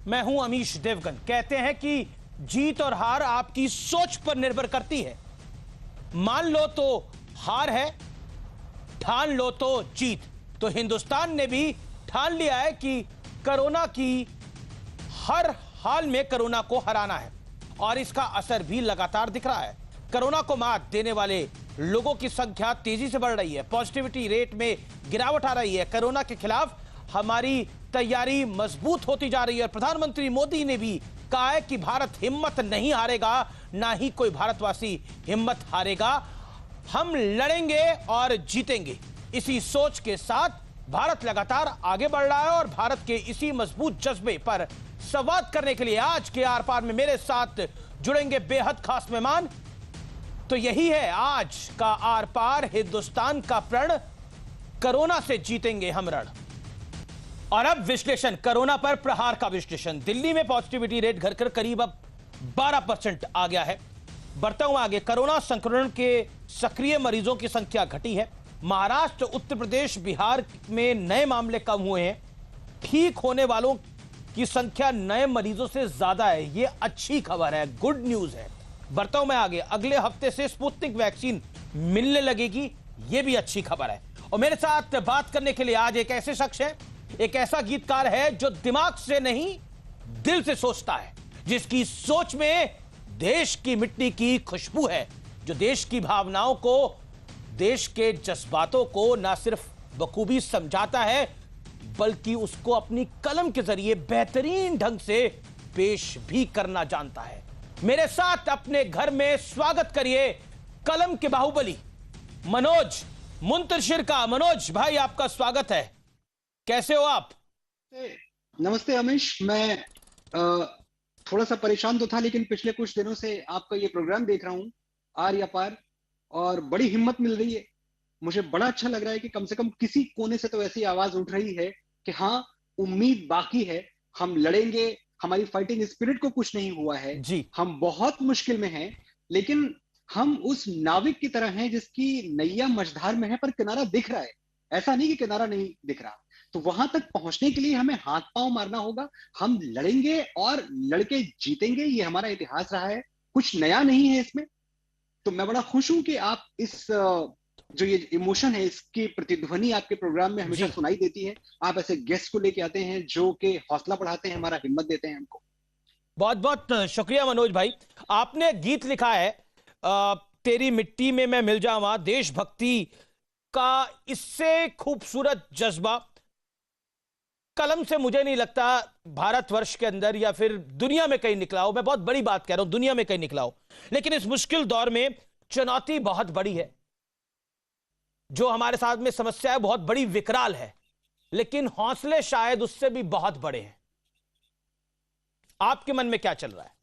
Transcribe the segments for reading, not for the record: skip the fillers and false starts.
मैं हूं अमीश देवगन। कहते हैं कि जीत और हार आपकी सोच पर निर्भर करती है। मान लो तो हार है, ठान लो तो जीत। तो हिंदुस्तान ने भी ठान लिया है कि कोरोना की हर हाल में कोरोना को हराना है और इसका असर भी लगातार दिख रहा है। कोरोना को मात देने वाले लोगों की संख्या तेजी से बढ़ रही है, पॉजिटिविटी रेट में गिरावट आ रही है। कोरोना के खिलाफ हमारी तैयारी मजबूत होती जा रही है और प्रधानमंत्री मोदी ने भी कहा है कि भारत हिम्मत नहीं हारेगा, ना ही कोई भारतवासी हिम्मत हारेगा। हम लड़ेंगे और जीतेंगे। इसी सोच के साथ भारत लगातार आगे बढ़ रहा है और भारत के इसी मजबूत जज्बे पर संवाद करने के लिए आज के आर पार में मेरे साथ जुड़ेंगे बेहद खास मेहमान। तो यही है आज का आर पार, हिंदुस्तान का प्रण, कोरोना से जीतेंगे हम रण। और अब विश्लेषण, कोरोना पर प्रहार का विश्लेषण। दिल्ली में पॉजिटिविटी रेट घटकर करीब अब 12% आ गया है। बढ़ता हुआ आगे, कोरोना संक्रमण के सक्रिय मरीजों की संख्या घटी है। महाराष्ट्र, उत्तर प्रदेश, बिहार में नए मामले कम हुए हैं। ठीक होने वालों की संख्या नए मरीजों से ज्यादा है। यह अच्छी खबर है, गुड न्यूज है। बढ़ता हूं मैं आगे, अगले हफ्ते से स्पुतनिक वैक्सीन मिलने लगेगी, यह भी अच्छी खबर है। और मेरे साथ बात करने के लिए आज एक ऐसे शख्स है, एक ऐसा गीतकार है जो दिमाग से नहीं दिल से सोचता है, जिसकी सोच में देश की मिट्टी की खुशबू है, जो देश की भावनाओं को, देश के जज्बातों को ना सिर्फ बखूबी समझाता है बल्कि उसको अपनी कलम के जरिए बेहतरीन ढंग से पेश भी करना जानता है। मेरे साथ अपने घर में स्वागत करिए कलम के बाहुबली मनोज मुंतशिर का। मनोज भाई, आपका स्वागत है। कैसे हो आप? नमस्ते अमीश। मैं थोड़ा सा परेशान तो था, लेकिन पिछले कुछ दिनों से आपका ये प्रोग्राम देख रहा हूँ, आर या पार, और बड़ी हिम्मत मिल रही है। मुझे बड़ा अच्छा लग रहा है कि कम से कम किसी कोने से तो ऐसी आवाज उठ रही है कि हाँ, उम्मीद बाकी है, हम लड़ेंगे, हमारी फाइटिंग स्पिरिट को कुछ नहीं हुआ है जी। हम बहुत मुश्किल में हैं, लेकिन हम उस नाविक की तरह हैं जिसकी नैया मझधार में है पर किनारा दिख रहा है। ऐसा नहीं कि किनारा नहीं दिख रहा। तो वहां तक पहुंचने के लिए हमें हाथ पांव मारना होगा। हम लड़ेंगे और लड़के जीतेंगे। ये हमारा इतिहास रहा है, कुछ नया नहीं है इसमें। तो मैं बड़ा खुश हूं कि आप इस जो ये इमोशन है, इसकी प्रतिध्वनि आपके प्रोग्राम में हमेशा सुनाई देती है। आप ऐसे गेस्ट को लेके आते हैं जो कि हौसला बढ़ाते हैं, हमारा हिम्मत देते हैं हमको। बहुत बहुत शुक्रिया मनोज भाई। आपने गीत लिखा है तेरी मिट्टी में मैं मिल जाऊं, देशभक्ति का इससे खूबसूरत जज्बा कलम से मुझे नहीं लगता भारतवर्ष के अंदर या फिर दुनिया में कहीं निकला हो। मैं बहुत बड़ी बात कह रहा हूं, दुनिया में कहीं निकला हो। लेकिन इस मुश्किल दौर में चुनौती बहुत बड़ी है, जो हमारे साथ में समस्या है बहुत बड़ी विकराल है, लेकिन हौसले शायद उससे भी बहुत बड़े हैं। आपके मन में क्या चल रहा है?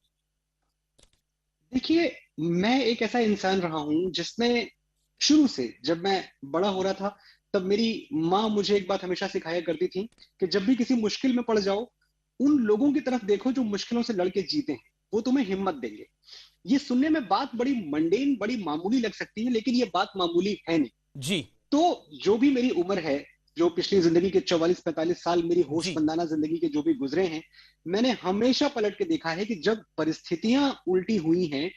देखिए, मैं एक ऐसा इंसान रहा हूं जिसने शुरू से, जब मैं बड़ा हो रहा था, तब मेरी माँ मुझे एक बात हमेशा सिखाया करती थी कि जब भी किसी मुश्किल में पड़ जाओ, उन लोगों की तरफ देखो जो मुश्किलों से लड़के जीते हैं, वो तुम्हें हिम्मत देंगे। ये सुनने में बात बड़ी मंडेन, बड़ी मामूली लग सकती है, लेकिन ये बात मामूली है नहीं जी। तो जो भी मेरी उम्र है, जो पिछली जिंदगी के 44-45 साल मेरी होशमंदाना जिंदगी के जो भी गुजरे हैं, मैंने हमेशा पलट के देखा है कि जब परिस्थितियां उल्टी हुई हैं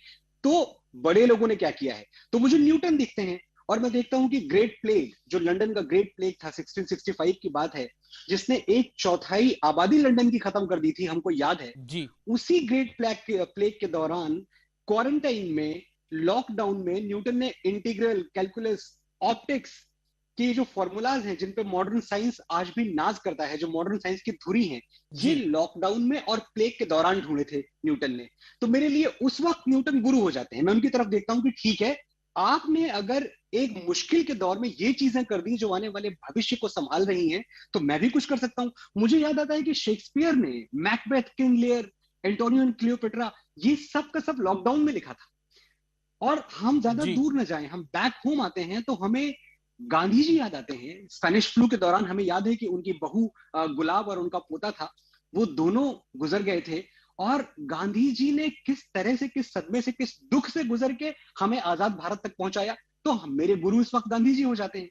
तो बड़े लोगों ने क्या किया है। तो मुझे न्यूटन दिखते हैं और मैं देखता हूं कि ग्रेट प्लेग, जो लंदन का ग्रेट प्लेग था, 1665 की बात है, जिसने 1/4 आबादी लंदन की खत्म कर दी थी, हमको याद है जी। उसी ग्रेट प्लेग के दौरान क्वारंटाइन में, लॉकडाउन में, न्यूटन ने इंटीग्रल कैलकुलस, ऑप्टिक्स के जो फॉर्मूलाज हैं जिन पे मॉडर्न साइंस आज भी नाज करता है, जो मॉडर्न साइंस की धुरी हैं, ये लॉकडाउन में और प्लेग के दौरान ढूंढे थे न्यूटन ने। तो मेरे लिए उस वक्त न्यूटन गुरु हो जाते हैं। मैं उनकी तरफ देखता हूं कि ठीक है, आपने अगर एक मुश्किल के दौर में ये चीजें कर दी जो आने वाले भविष्य को संभाल रही हैं, तो मैं भी कुछ कर सकता हूं। मुझे याद आता है कि शेक्सपियर ने Macbeth, King Lear, Antonio and Cleopatra, ये सब का सब लॉकडाउन में लिखा था। और हम ज्यादा दूर न जाएं, हम बैक होम आते हैं तो हमें गांधी जी याद आते हैं। स्पेनिश फ्लू के दौरान हमें याद है कि उनकी बहू गुलाब और उनका पोता था, वो दोनों गुजर गए थे। और गांधी जी ने किस तरह से, किस सदमे से, किस दुख से गुजर के हमें आजाद भारत तक पहुंचाया। तो मेरे गुरु इस वक्त गांधी जी हो जाते हैं।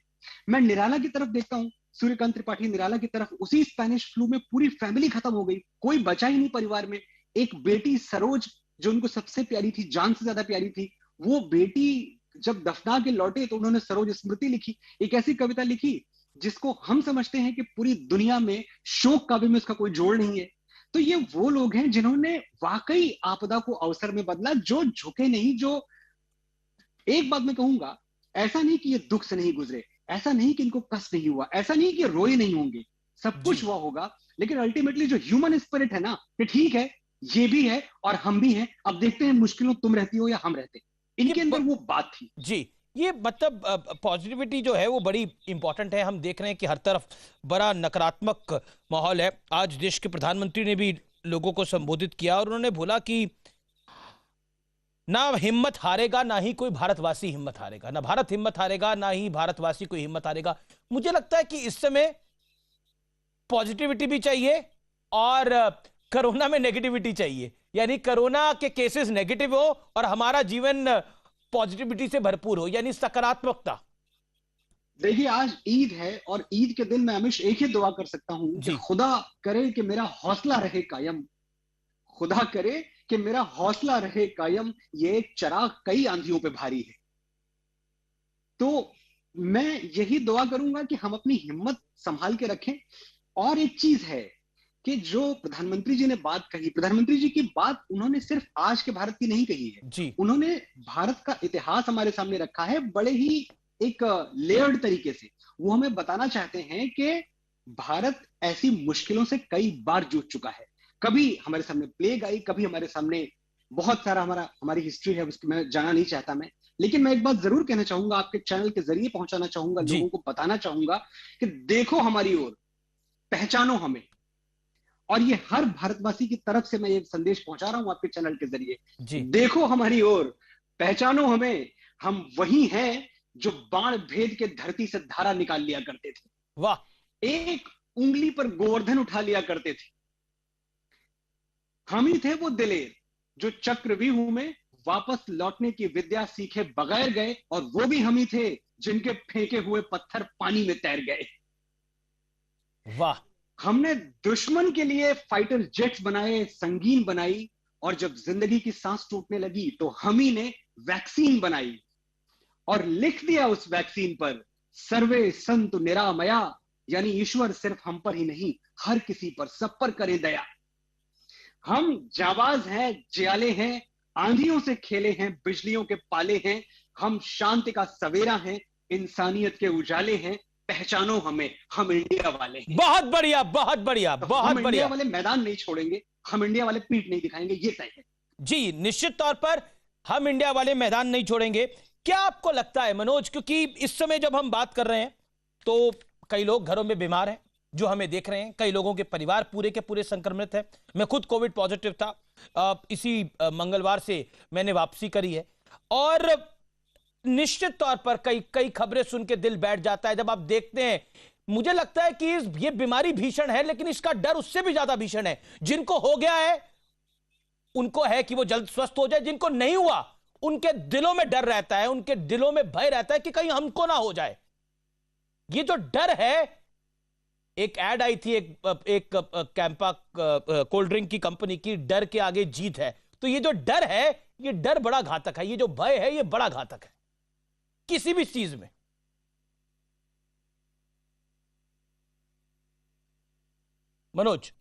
मैं निराला की तरफ देखता हूं, सूर्यकांत त्रिपाठी निराला की तरफ, उसी स्पेनिश फ्लू में पूरी फैमिली खत्म हो गई, कोई बचा ही नहीं परिवार में। एक बेटी सरोज जो उनको सबसे प्यारी थी, जान से ज्यादा प्यारी थी, वो बेटी जब दफना के लौटे तो उन्होंने सरोज स्मृति लिखी, एक ऐसी कविता लिखी जिसको हम समझते हैं कि पूरी दुनिया में शोक काव्य में उसका कोई जोड़ नहीं है। तो ये वो लोग हैं जिन्होंने वाकई आपदा को अवसर में बदला, जो झुके नहीं, जो, एक बात मैं कहूंगा, ऐसा नहीं कि ये दुख से नहीं गुजरे, ऐसा नहीं कि इनको कष्ट नहीं हुआ, ऐसा नहीं कि रोए नहीं होंगे, सब कुछ हुआ होगा, लेकिन अल्टीमेटली जो ह्यूमन स्पिरिट है ना, कि ठीक है ये भी है और हम भी हैं, अब देखते हैं मुश्किलों तुम रहती हो या हम रहते, इनके अंदर वो बात थी। जी, ये मतलब पॉजिटिविटी जो है वो बड़ी इंपॉर्टेंट है। हम देख रहे हैं कि हर तरफ बड़ा नकारात्मक माहौल है। आज देश के प्रधानमंत्री ने भी लोगों को संबोधित किया और उन्होंने बोला कि ना हिम्मत हारेगा, ना ही कोई भारतवासी हिम्मत हारेगा, ना भारत हिम्मत हारेगा, ना ही भारतवासी कोई हिम्मत हारेगा। मुझे लगता है कि इस समय पॉजिटिविटी भी चाहिए और कोरोना में नेगेटिविटी चाहिए, यानी कोरोना के केसेस नेगेटिव हो और हमारा जीवन पॉजिटिविटी से भरपूर हो, यानी सकारात्मकता। देखिए आज ईद है और ईद के दिन मैं हमेशा एक ही दुआ कर सकता हूं कि खुदा करे कि मेरा हौसला रहे कायम, खुदा करे कि मेरा हौसला रहे कायम, ये चिराग कई आंधियों पे भारी है। तो मैं यही दुआ करूंगा कि हम अपनी हिम्मत संभाल के रखें। और एक चीज है कि जो प्रधानमंत्री जी ने बात कही, प्रधानमंत्री जी की बात उन्होंने सिर्फ आज के भारत की नहीं कही है जी, उन्होंने भारत का इतिहास हमारे सामने रखा है बड़े ही एक लेयर्ड तरीके से। वो हमें बताना चाहते हैं कि भारत ऐसी मुश्किलों से कई बार जूझ चुका है, कभी हमारे सामने प्लेग आई, कभी हमारे सामने बहुत सारा हमारी हिस्ट्री है, उसकी मैं जाना नहीं चाहता मैं, लेकिन मैं एक बात जरूर कहना चाहूंगा, आपके चैनल के जरिए पहुंचाना चाहूंगा, लोगों को बताना चाहूंगा कि देखो हमारी ओर, पहचानो हमें। और ये हर भारतवासी की तरफ से मैं ये संदेश पहुंचा रहा हूं आपके चैनल के जरिए, देखो हमारी ओर, पहचानो हमें, हम वही हैं जो बाण भेद के धरती से धारा निकाल लिया करते थे, वाह, एक उंगली पर गोवर्धन उठा लिया करते थे। हम ही थे वो दिलेर जो चक्रव्यूह में वापस लौटने की विद्या सीखे बगैर गए, और वो भी हम ही थे जिनके फेंके हुए पत्थर पानी में तैर गए। वाह, हमने दुश्मन के लिए फाइटर जेट्स बनाए, संगीन बनाई, और जब जिंदगी की सांस टूटने लगी तो हम ही ने वैक्सीन बनाई और लिख दिया उस वैक्सीन पर सर्वे संतु निरामया, यानी ईश्वर सिर्फ हम पर ही नहीं हर किसी पर, सब पर करे दया। हम जाबाज हैं, जियाले हैं, आंधियों से खेले हैं, बिजलियों के पाले हैं, हम शांति का सवेरा हैं, इंसानियत के उजाले हैं, पहचानो हमें, हम इंडिया वाले हैं। बहुत बढ़िया, बहुत बढ़िया, तो बहुत हम बढ़िया। इंडिया वाले मैदान नहीं छोड़ेंगे, हम इंडिया वाले पीठ नहीं दिखाएंगे, ये तय है। जी, निश्चित तौर पर हम इंडिया वाले मैदान नहीं छोड़ेंगे। क्या आपको लगता है मनोज, क्योंकि इस समय जब हम बात कर रहे हैं तो कई लोग घरों में बीमार हैं जो हमें देख रहे हैं, कई लोगों के परिवार पूरे के पूरे संक्रमित है। मैं खुद कोविड पॉजिटिव था, इसी मंगलवार से मैंने वापसी करी है, और निश्चित तौर पर कई खबरें सुन के दिल बैठ जाता है जब आप देखते हैं। मुझे लगता है कि ये बीमारी भीषण है, लेकिन इसका डर उससे भी ज्यादा भीषण है। जिनको हो गया है उनको है कि वो जल्द स्वस्थ हो जाए, जिनको नहीं हुआ उनके दिलों में डर रहता है, उनके दिलों में भय रहता है कि कहीं हमको ना हो जाए। ये जो डर है, एक ऐड आई थी एक कैंपा कोल्ड ड्रिंक की कंपनी की, डर के आगे जीत है। तो ये जो डर है, ये डर बड़ा घातक है, ये जो भय है ये बड़ा घातक है किसी भी चीज में। मनोज,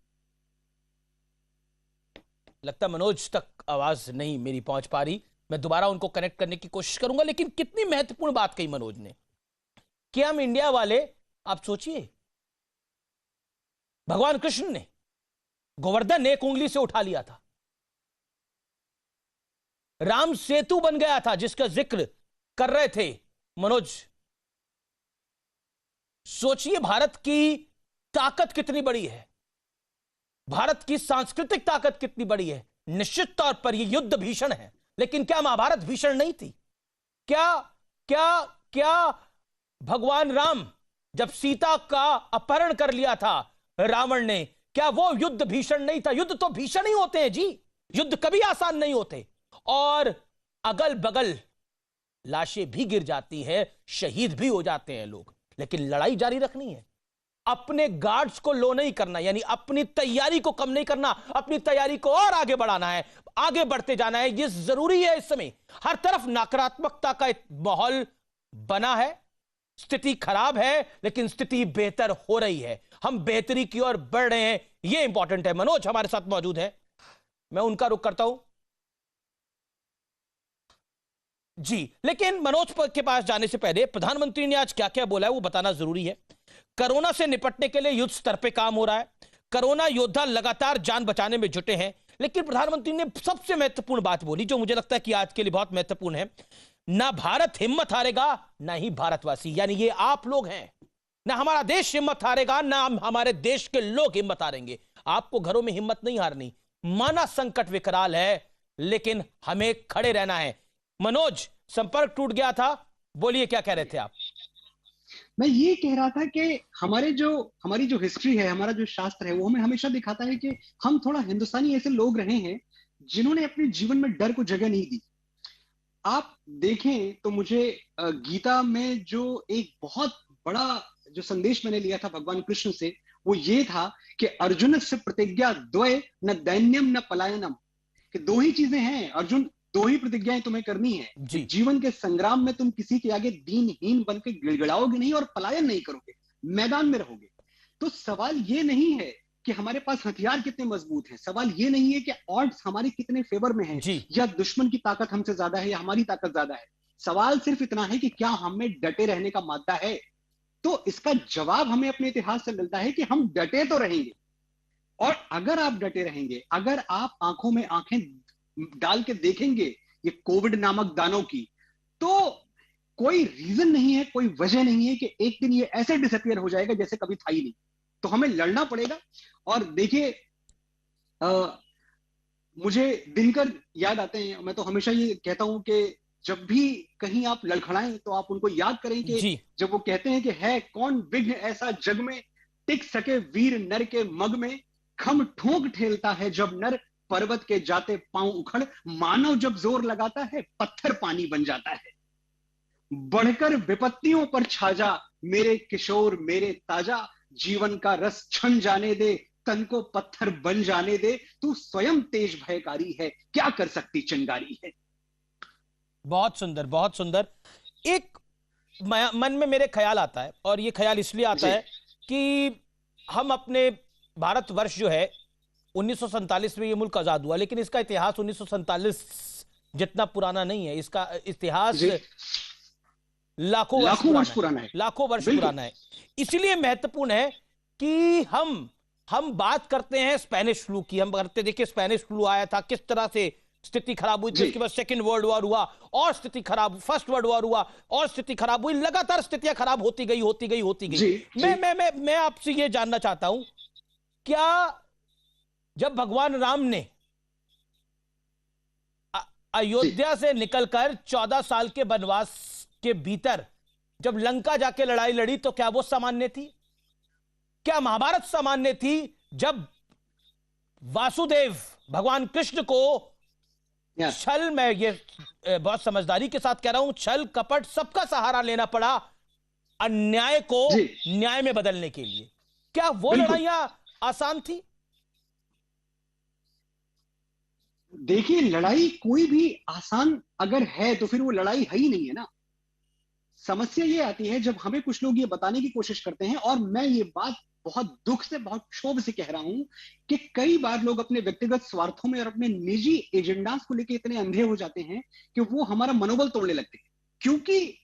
लगता मनोज तक आवाज नहीं मेरी पहुंच पा रही। मैं दोबारा उनको कनेक्ट करने की कोशिश करूंगा। लेकिन कितनी महत्वपूर्ण बात कही मनोज ने कि हम इंडिया वाले, आप सोचिए, भगवान कृष्ण ने गोवर्धन एक उंगली से उठा लिया था, राम सेतु बन गया था जिसका जिक्र कर रहे थे मनोज। सोचिए भारत की ताकत कितनी बड़ी है, भारत की सांस्कृतिक ताकत कितनी बड़ी है। निश्चित तौर पर यह युद्ध भीषण है, लेकिन क्या महाभारत भीषण नहीं थी? क्या क्या क्या भगवान राम जब सीता का अपहरण कर लिया था रावण ने, क्या वो युद्ध भीषण नहीं था? युद्ध तो भीषण ही होते हैं जी, युद्ध कभी आसान नहीं होते, और अगल बगल लाशें भी गिर जाती हैं, शहीद भी हो जाते हैं लोग, लेकिन लड़ाई जारी रखनी है। अपने गार्ड्स को लो नहीं करना, यानी अपनी तैयारी को कम नहीं करना, अपनी तैयारी को और आगे बढ़ाना है, आगे बढ़ते जाना है। यह जरूरी है। इस समय हर तरफ नकारात्मकता का एक माहौल बना है, स्थिति खराब है, लेकिन स्थिति बेहतर हो रही है, हम बेहतरी की ओर बढ़ रहे हैं, यह इंपॉर्टेंट है। मनोज हमारे साथ मौजूद है, मैं उनका रुख करता हूं जी। लेकिन मनोज के पास जाने से पहले प्रधानमंत्री ने आज क्या क्या बोला है वो बताना जरूरी है। कोरोना से निपटने के लिए युद्ध स्तर पे काम हो रहा है, कोरोना योद्धा लगातार जान बचाने में जुटे हैं, लेकिन प्रधानमंत्री ने सबसे महत्वपूर्ण बात बोली जो मुझे लगता है कि आज के लिए बहुत महत्वपूर्ण है। ना भारत हिम्मत हारेगा, ना ही भारतवासी, यानी ये आप लोग हैं, ना हमारा देश हिम्मत हारेगा, ना हमारे देश के लोग हिम्मत हारेंगे। आपको घरों में हिम्मत नहीं हारनी, माना संकट विकराल है, लेकिन हमें खड़े रहना है। मनोज, संपर्क टूट गया था, बोलिए क्या कह रहे थे आप? मैं ये कह रहा था कि हमारी जो हिस्ट्री है, हमारा जो शास्त्र है, वो हमें हमेशा दिखाता है कि हम थोड़ा हिंदुस्तानी ऐसे लोग रहे हैं जिन्होंने अपने जीवन में डर को जगह नहीं दी। आप देखें तो मुझे गीता में जो एक बहुत बड़ा जो संदेश मैंने लिया था भगवान कृष्ण से, वो ये था कि अर्जुन से प्रतिज्ञा द्वय, न दैन्यम न पलायनम, कि दो ही चीजें हैं अर्जुन, दो ही प्रतिज्ञाएं तुम्हें करनी है। जीवन के संग्राम में तुम किसी के आगे दीनहीन बनकर गिड़गिड़ाओगे नहीं और पलायन नहीं करोगे, मैदान में रहोगे। तो सवाल ये नहीं है कि हमारे पास हथियार कितने मजबूत हैं, सवाल ये नहीं है कि ऑड्स हमारे कितने फेवर में हैं, या दुश्मन की ताकत हमसे ज्यादा है या हमारी ताकत ज्यादा है। सवाल सिर्फ इतना है कि क्या हमें डटे रहने का मादा है। तो इसका जवाब हमें अपने इतिहास से मिलता है कि हम डटे तो रहेंगे, और अगर आप डटे रहेंगे, अगर आप आंखों में आंखें डाल के देखेंगे ये कोविड नामक दानों की, तो कोई रीजन नहीं है, कोई वजह नहीं है कि एक दिन ये ऐसे डिसअपियर हो जाएगा जैसे कभी था ही नहीं। तो हमें लड़ना पड़ेगा। और देखिए, मुझे दिनकर याद आते हैं। मैं तो हमेशा ये कहता हूं कि जब भी कहीं आप लड़खड़ाएं तो आप उनको याद करें कि जब वो कहते हैं कि है कौन विघ्न ऐसा जग में, टिक सके वीर नर के मग में, खम ठोक ठेलता है जब नर, पर्वत के जाते पांव उखड़, मानव जब जोर लगाता है पत्थर पानी बन जाता है। बढ़कर विपत्तियों पर छा जा मेरे किशोर मेरे ताजा, जीवन का रस छन जाने दे, तन को पत्थर बन जाने दे, तू स्वयं तेज भयकारी है, क्या कर सकती चिंगारी है। बहुत सुंदर, बहुत सुंदर। एक मन में मेरे ख्याल आता है, और ये ख्याल इसलिए आता है कि हम अपने भारतवर्ष जो है 1947 में ये मुल्क आजाद हुआ, लेकिन इसका इतिहास 1947 जितना पुराना नहीं है। इसका इतिहास लाखों वर्ष पुराना है, लाखों वर्ष पुराना है। इसलिए महत्वपूर्ण है कि हम बात करते हैं स्पेनिश फ्लू की, हम करते, देखिए स्पेनिश फ्लू आया था, किस तरह से स्थिति खराब हुई थी, उसके बाद सेकंड वर्ल्ड वॉर हुआ और स्थिति खराब, फर्स्ट वर्ल्ड वॉर हुआ और स्थिति खराब हुई, लगातार स्थितियां खराब होती गई। मैं आपसे ये जानना चाहता हूं, क्या जब भगवान राम ने अयोध्या से निकलकर 14 साल के वनवास के भीतर जब लंका जाके लड़ाई लड़ी, तो क्या वो सामान्य थी? क्या महाभारत सामान्य थी जब वासुदेव भगवान कृष्ण को छल, मैं ये बहुत समझदारी के साथ कह रहा हूं, छल कपट सबका सहारा लेना पड़ा अन्याय को न्याय में बदलने के लिए? क्या वो लड़ाइयां आसान थी? देखिए, लड़ाई कोई भी आसान अगर है तो फिर वो लड़ाई है ही नहीं है ना। समस्या ये आती है जब हमें कुछ लोग ये बताने की कोशिश करते हैं, और मैं ये बात बहुत दुख से, बहुत क्षोभ से कह रहा हूं कि कई बार लोग अपने व्यक्तिगत स्वार्थों में और अपने निजी एजेंडास को लेकर इतने अंधे हो जाते हैं कि वो हमारा मनोबल तोड़ने लगते हैं, क्योंकि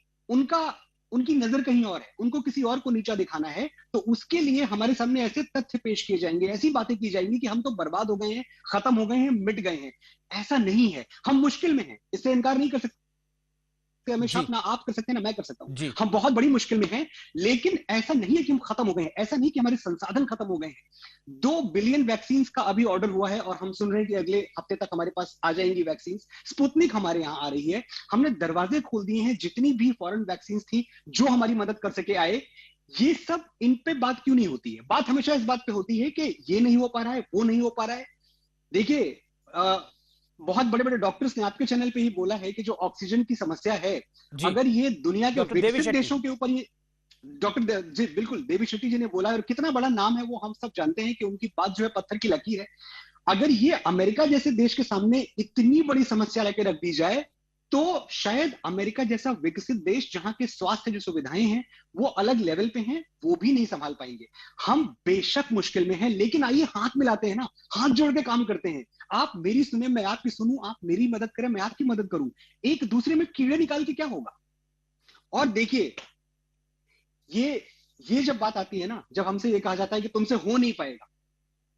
उनकी नजर कहीं और है, उनको किसी और को नीचा दिखाना है। तो उसके लिए हमारे सामने ऐसे तथ्य पेश किए जाएंगे, ऐसी बातें की जाएंगी कि हम तो बर्बाद हो गए हैं, खत्म हो गए हैं, मिट गए हैं। ऐसा नहीं है, हम मुश्किल में हैं, इससे इनकार नहीं कर सकते। हमेशा ना आप कर सकते हैं ना मैं कर सकता हूं, हम बहुत बड़ी मुश्किल में हैं, लेकिन ऐसा नहीं है कि हम खत्म हो गए हैं, ऐसा नहीं कि हमारे संसाधन खत्म हो गए हैं। 2 बिलियन वैक्सीन का अभी ऑर्डर हुआ है, और हम सुन रहे हैं कि अगले हफ्ते तक हमारे पास आ जाएंगी वैक्सीन। स्पुतनिक हमारे यहाँ आ रही है, हमने दरवाजे खोल दिए हैं, जितनी भी फॉरेन वैक्सीन थी जो हमारी मदद कर सके आए। ये सब, इन पे बात क्यों नहीं होती है? बात हमेशा इस बात पे होती है कि ये नहीं हो पा रहा है, वो नहीं हो पा रहा है। देखिए, बहुत बड़े बड़े डॉक्टर्स ने आपके चैनल पे ही बोला है कि जो ऑक्सीजन की समस्या है, अगर ये दुनिया के विकसित देशों के ऊपर डॉक्टर जी बिल्कुल, देवी शेट्टी जी ने बोला, और कितना बड़ा नाम है वो हम सब जानते हैं कि उनकी बात जो है पत्थर की लकीर है। अगर ये अमेरिका जैसे देश के सामने इतनी बड़ी समस्या लेकर रख दी जाए, तो शायद अमेरिका जैसा विकसित देश जहां के स्वास्थ्य जो सुविधाएं हैं वो अलग लेवल पे हैं, वो भी नहीं संभाल पाएंगे। हम बेशक मुश्किल में हैं, लेकिन आइए हाथ मिलाते हैं ना, हाथ जोड़ के काम करते हैं। आप मेरी सुने, मैं आपकी सुनूं, आप मेरी मदद करें, मैं आपकी मदद करूं, एक दूसरे में कीड़े निकाल के क्या होगा। और देखिए, ये जब बात आती है ना, जब हमसे ये कहा जाता है कि तुमसे हो नहीं पाएगा,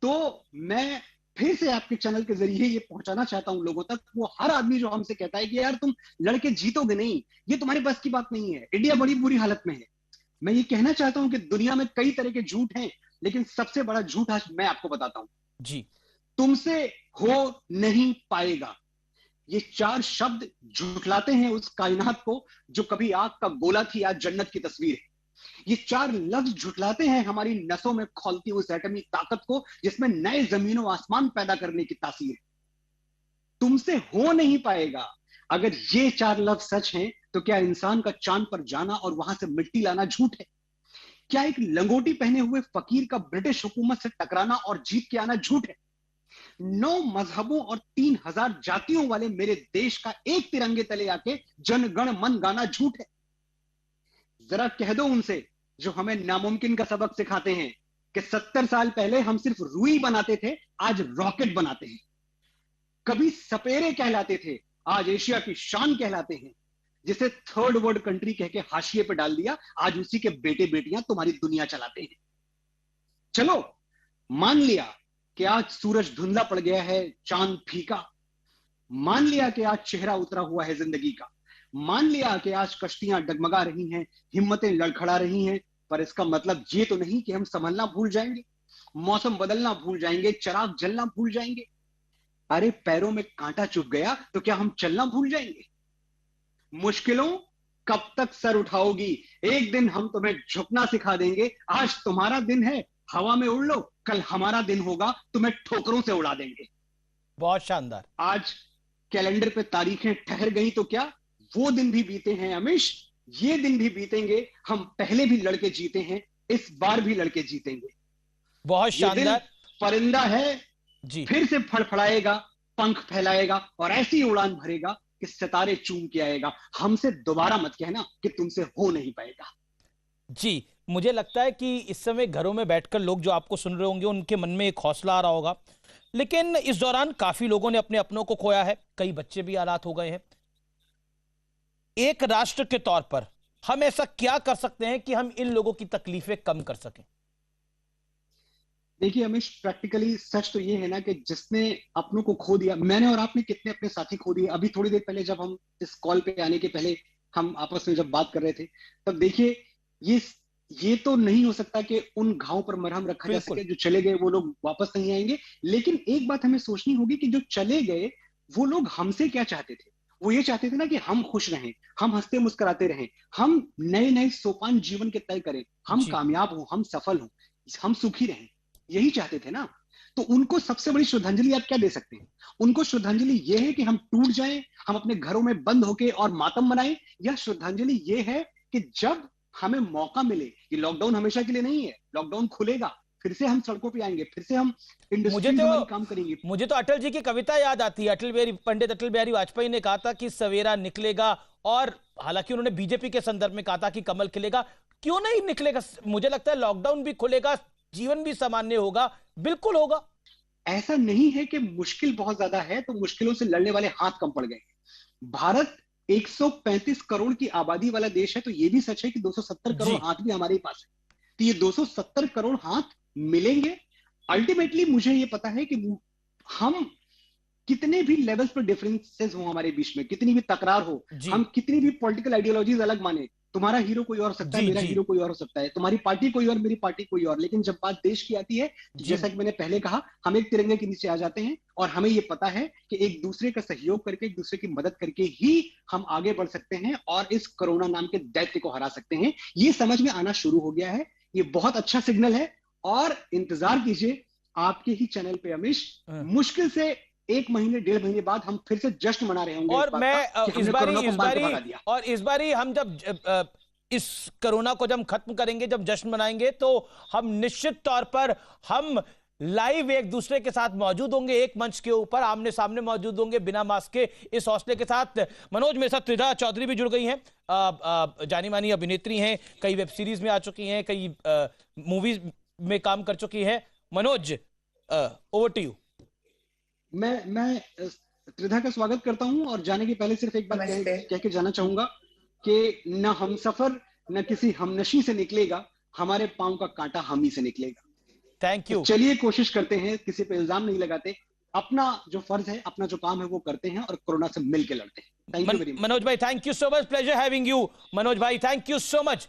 तो मैं फिर से आपके चैनल के जरिए ये पहुंचाना चाहता हूं लोगों तक, वो हर आदमी जो हमसे कहता है कि यार तुम लड़के जीतोगे नहीं, ये तुम्हारे बस की बात नहीं है, इंडिया बड़ी बुरी हालत में है। मैं ये कहना चाहता हूं कि दुनिया में कई तरह के झूठ हैं, लेकिन सबसे बड़ा झूठ आज मैं आपको बताता हूं जी। तुमसे हो नहीं पाएगा। ये 4 शब्द झुठलाते हैं उस कायनात को जो कभी आग का गोला थी, आज जन्नत की तस्वीर है। ये 4 लफ्ज झुठलाते हैं हमारी नसों में खौलती उस एटमी ताकत को जिसमें नए जमीनों आसमान पैदा करने की तासीर है। तुमसे हो नहीं पाएगा। अगर ये 4 लफ्ज सच हैं, तो क्या इंसान का चांद पर जाना और वहां से मिट्टी लाना झूठ है? क्या एक लंगोटी पहने हुए फकीर का ब्रिटिश हुकूमत से टकराना और जीत के आना झूठ है? 9 मजहबों और 3000 जातियों वाले मेरे देश का एक तिरंगे तले आके जनगण मन गाना झूठ है? जरा कह दो उनसे जो हमें नामुमकिन का सबक सिखाते हैं कि 70 साल पहले हम सिर्फ रुई बनाते थे, आज रॉकेट बनाते हैं। कभी सपेरे कहलाते थे, आज एशिया की शान कहलाते हैं। जिसे थर्ड वर्ल्ड कंट्री कह के हाशिए पे डाल दिया, आज उसी के बेटे बेटियां तुम्हारी दुनिया चलाते हैं। चलो मान लिया कि आज सूरज धुंधला पड़ गया है, चांद फीका, मान लिया कि आज चेहरा उतरा हुआ है जिंदगी का, मान लिया कि आज कश्तियां डगमगा रही हैं, हिम्मतें लड़खड़ा रही हैं, पर इसका मतलब ये तो नहीं कि हम संभलना भूल जाएंगे, मौसम बदलना भूल जाएंगे, चिराग जलना भूल जाएंगे। अरे पैरों में कांटा चुभ गया तो क्या हम चलना भूल जाएंगे? मुश्किलों कब तक सर उठाओगी? एक दिन हम तुम्हें झुकना सिखा देंगे। आज तुम्हारा दिन है, हवा में उड़ लो, कल हमारा दिन होगा, तुम्हें ठोकरों से उड़ा देंगे। बहुत शानदार। आज कैलेंडर पे तारीखें ठहर गई तो क्या, वो दिन भी बीते हैं अमीश, ये दिन भी बीतेंगे। हम पहले भी लड़के जीते हैं, इस बार भी लड़के जीतेंगे। बहुत शानदार। परिंदा है जी। फिर से फड़फड़ाएगा, पंख फैलाएगा और ऐसी उड़ान भरेगा कि सितारे चूम के आएगा। हमसे दोबारा मत कहना कि तुमसे हो नहीं पाएगा। जी, मुझे लगता है कि इस समय घरों में बैठकर लोग जो आपको सुन रहे होंगे उनके मन में एक हौसला आ रहा होगा, लेकिन इस दौरान काफी लोगों ने अपने अपनों को खोया है, कई बच्चे भी हालात हो गए हैं। एक राष्ट्र के तौर पर हम ऐसा क्या कर सकते हैं कि हम इन लोगों की तकलीफें कम कर सकें? देखिए अमीश, प्रैक्टिकली सच तो ये है ना कि जिसने अपनों को खो दिया, मैंने और आपने कितने अपने साथी खो दिए। अभी थोड़ी देर पहले जब हम इस कॉल पे आने के पहले हम आपस में जब बात कर रहे थे, तब देखिए ये तो नहीं हो सकता कि उन घावों पर मरहम रखा जा सके। जो चले गए वो लोग वापस नहीं आएंगे, लेकिन एक बात हमें सोचनी होगी कि जो चले गए वो लोग हमसे क्या चाहते थे। वो ये चाहते थे ना कि हम खुश रहें, हम हंसते मुस्कुराते रहें, हम नए नए सोपान जीवन के तय करें, हम कामयाब हों, हम सफल हों, हम सुखी रहें, यही चाहते थे ना। तो उनको सबसे बड़ी श्रद्धांजलि आप क्या दे सकते हैं? उनको श्रद्धांजलि ये है कि हम टूट जाएं, हम अपने घरों में बंद होके और मातम मनाएं, या श्रद्धांजलि ये है कि जब हमें मौका मिले, ये लॉकडाउन हमेशा के लिए नहीं है, लॉकडाउन खुलेगा, फिर से हम सड़कों पे आएंगे, फिर से हम इंडस्ट्री में काम करेंगे। मुझे तो अटल जी की कविता याद आती है। पंडित अटल बिहारी वाजपेयी ने कहा था कि सवेरा निकलेगा, और हालांकि उन्होंने बीजेपी के संदर्भ में कहा था कि कमल खिलेगा। क्यों नहीं निकलेगा? मुझे लगता है लॉकडाउन भी खुलेगा, जीवन भी सामान्य होगा, बिल्कुल होगा। ऐसा नहीं है कि मुश्किल बहुत ज्यादा है तो मुश्किलों से लड़ने वाले हाथ कम पड़ गए। भारत 135 करोड़ की आबादी वाला देश है, तो यह भी सच है कि 270 करोड़ हाथ भी हमारे पास है। तो ये 270 करोड़ हाथ मिलेंगे अल्टीमेटली। मुझे ये पता है कि हम कितने भी लेवल्स पर डिफरेंसेस हो हमारे बीच में, कितनी भी तकरार हो, हम कितनी भी पॉलिटिकल आइडियोलॉजीज अलग माने, तुम्हारा हीरो कोई और हो सकता है, मेरा हीरो कोई और हो सकता है, तुम्हारी पार्टी कोई और, मेरी पार्टी कोई और, लेकिन जब बात देश की आती है, जैसा कि मैंने पहले कहा, हम एक तिरंगे के नीचे आ जाते हैं और हमें यह पता है कि एक दूसरे का सहयोग करके, एक दूसरे की मदद करके ही हम आगे बढ़ सकते हैं और इस कोरोना नाम के दैत्य को हरा सकते हैं। ये समझ में आना शुरू हो गया है, ये बहुत अच्छा सिग्नल है। और इंतजार कीजिए आपके ही चैनल पे अमीश, मुश्किल से 1 महीने 1.5 महीने बाद हम फिर से जश्न मना रहे होंगे। और मैं इस बारी हम जब इस कोरोना को जब हम खत्म करेंगे, जब जश्न मनाएंगे, तो हम निश्चित तौर पर हम लाइव एक दूसरे के साथ मौजूद होंगे, एक मंच के ऊपर आमने सामने मौजूद होंगे, बिना मास्क के, इस हौसले के साथ। मनोज, मेरे साथ त्रिधा चौधरी भी जुड़ गई हैं, जानी मानी अभिनेत्री हैं, कई वेब सीरीज में आ चुकी हैं, कई मूवीज में काम कर चुकी हैं। Manoj, over to you. मैं त्रिधा का स्वागत करता हूं और जाने के पहले सिर्फ एक बात कह के जाना चाहूंगा कि न हम सफर न किसी हमनशी से निकलेगा, हमारे पांव का कांटा हम ही से निकलेगा। Thank you. तो चलिए कोशिश करते हैं, किसी पे इल्जाम नहीं लगाते, अपना जो फर्ज है, अपना जो काम है वो करते हैं और कोरोना से मिलकर लड़ते हैं। Thank you very much Manoj bhai, thank you so much, pleasure having you. Manoj bhai, thank you so much.